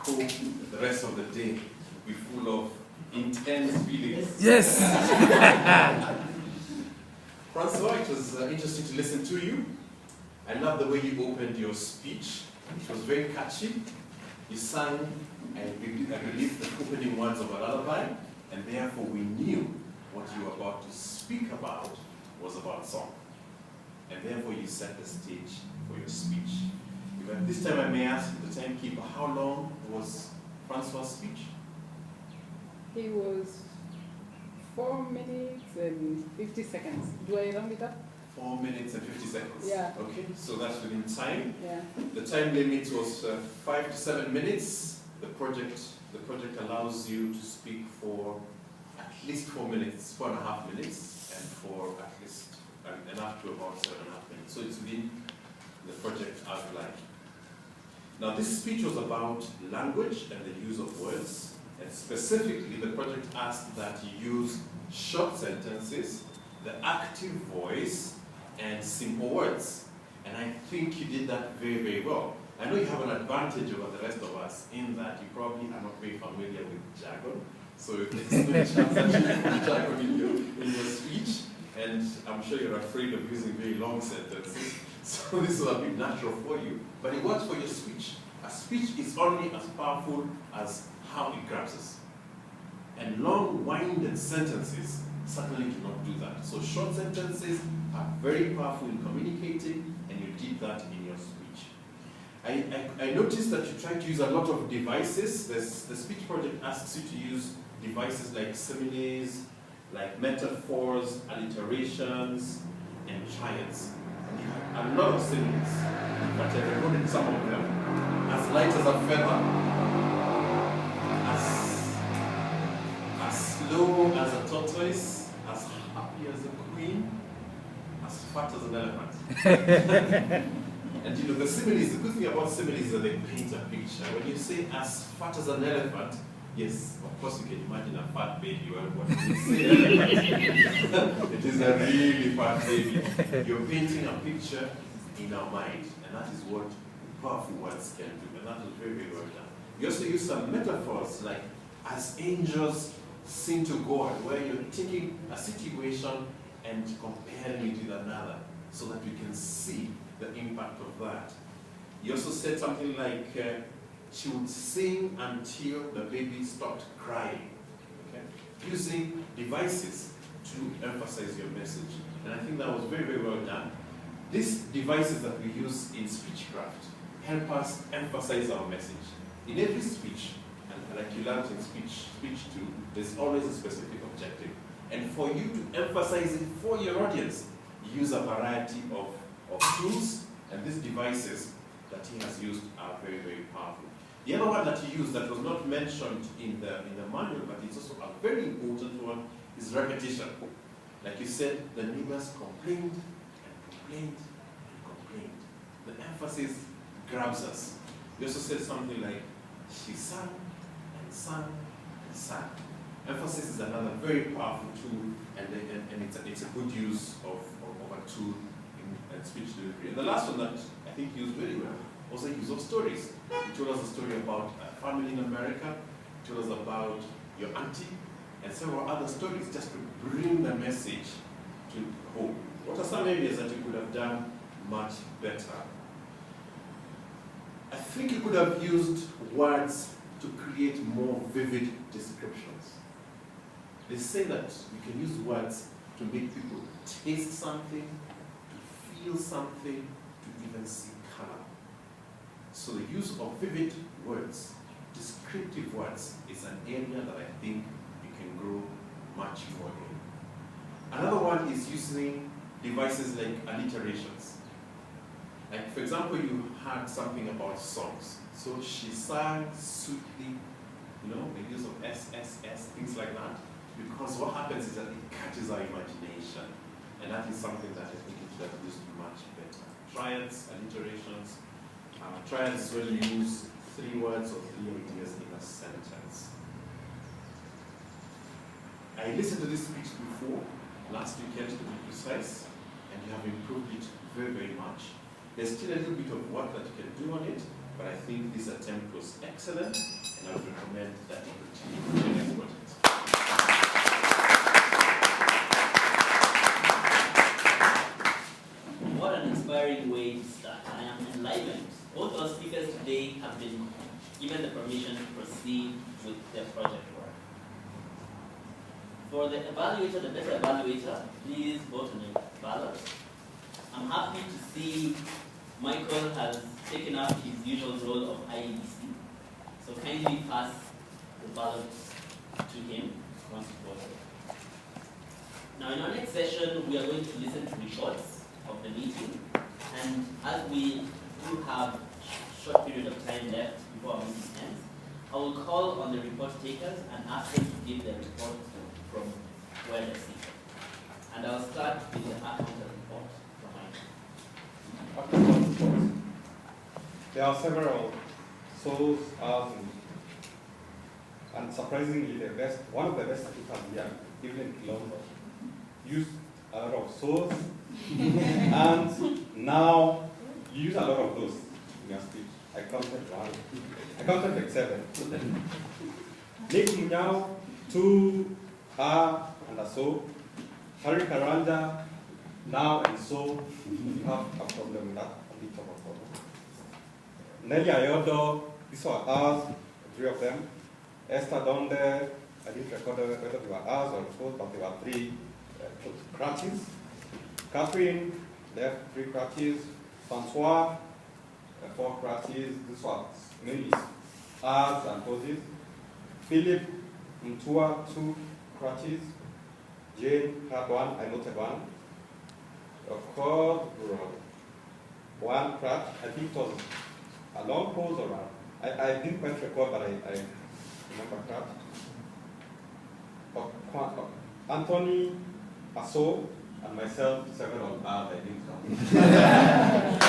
hope the rest of the day will be full of intense feelings. Yes! Francois, it was interesting to listen to you. I love the way you opened your speech. It was very catchy. You sang, I believe, the opening words of a lullaby, and therefore we knew what you were about to speak about was about song. And therefore you set the stage for your speech. If at this time I may ask the timekeeper, how long was Francois' speech? He was 4 minutes and 50 seconds. Do I round it up? 4 minutes and 50 seconds. Yeah. Okay, so that's within time. Yeah. The time limit was 5 to 7 minutes. The project allows you to speak for at least 4 minutes, 4.5 minutes, and for at least and up to about 7.5 minutes. So it's within the project outline. Now this speech was about language and the use of words, and specifically the project asked that you use short sentences, the active voice, and simple words. And I think you did that very, very well. I know you have an advantage over the rest of us in that you probably are not very familiar with jargon. So there's no chance that you use jargon in your speech. And I'm sure you're afraid of using very long sentences. So this will be natural for you. But it works for your speech. A speech is only as powerful as how it grabs us. And long-winded sentences certainly do not do that. So short sentences are very powerful in communicating, and you did that in your speech. I noticed that you tried to use a lot of devices. The speech project asks you to use devices like similes, like metaphors, alliterations, and triads. And you had a lot of similes, but I recorded some of them. As light as a feather, as slow as a tortoise, as happy as a queen, as fat as an elephant. And you know, the similes, the good thing about similes is that they paint a picture. When you say as fat as an elephant, yes, of course you can imagine a fat baby. Well, what you say elephant, it is a really fat baby. You're painting a picture in our mind, and that is what powerful words can do, and that was very, very well done. You also use some metaphors like as angels sing to God, where you're taking a situation and comparing it with another so that we can see the impact of that. You also said something like she would sing until the baby stopped crying, okay? Using devices to emphasize your message. And I think that was very, very well done. These devices that we use in speechcraft help us emphasize our message. In every speech, and like you learned in speech too, there's always a specific objective. And for you to emphasize it for your audience, use a variety of tools, and these devices that he has used are very, very powerful. The other one that he used that was not mentioned in the manual, but it's also a very important one, is repetition. Like you said, the neighbors complained and complained and complained. The emphasis grabs us. He also said something like, she sang and sang and sang. Emphasis is another very powerful tool, and it's a good use of a tool in speech delivery. And the last one that I think he used very well was the use of stories. He told us a story about a family in America, he told us about your auntie, and several other stories just to bring the message to home. What are some areas that you could have done much better? I think you could have used words to create more vivid descriptions. They say that you can use words to make people taste something, to feel something, to even see color. So the use of vivid words, descriptive words, is an area that I think you can grow much more in. Another one is using devices like alliterations. Like, for example, you had something about songs. So she sang sweetly, you know, the use of SSS, things like that. Because what happens is that it catches our imagination. And that is something that I think it should have used much better. Triads, alliterations. Triads is when you use 3 words or 3 ideas in a sentence. I listened to this speech before, last weekend to be precise, and you have improved it very, very much. There's still a little bit of work that you can do on it, but I think this attempt was excellent, and I would recommend that you continue with the next project. What an inspiring way to start. I am enlivened. Both our speakers today have been given the permission to proceed with their project work. For the evaluator, the better evaluator, please vote on your ballot. I'm happy to see Michael has taken up his usual role of IEBC. So kindly pass the ballot to him once you vote. Now in our next session, we are going to listen to reports of the meeting. And as we do have a short period of time left before our meeting ends, I will call on the report takers and ask them to give their report from where they're seated. And I'll start with the accountant report from Michael. There are several souls, and surprisingly, one of the best people here, even in London, used a lot of souls, and now you use a lot of those in your speech. I counted one. I counted like 7. Nick Munyao, 2, and a so. Harry Karanja, now and so. You have a problem with that, a bit of a problem. Nelly Ayodo, these were ours, 3 of them. Esther Donde, I didn't record whether they were ours or 4, but there were 3 crutches. Catherine left 3 crutches. Francois, 4 crutches. This was mainly ours and poses. Philip Mtua, 2 crutches. Jane had 1, I noted 1. Of course, 1 crutch. I think it was a long pose or I didn't quite record, but I remember crutch. Anthony, Aso, and myself, several I didn't count.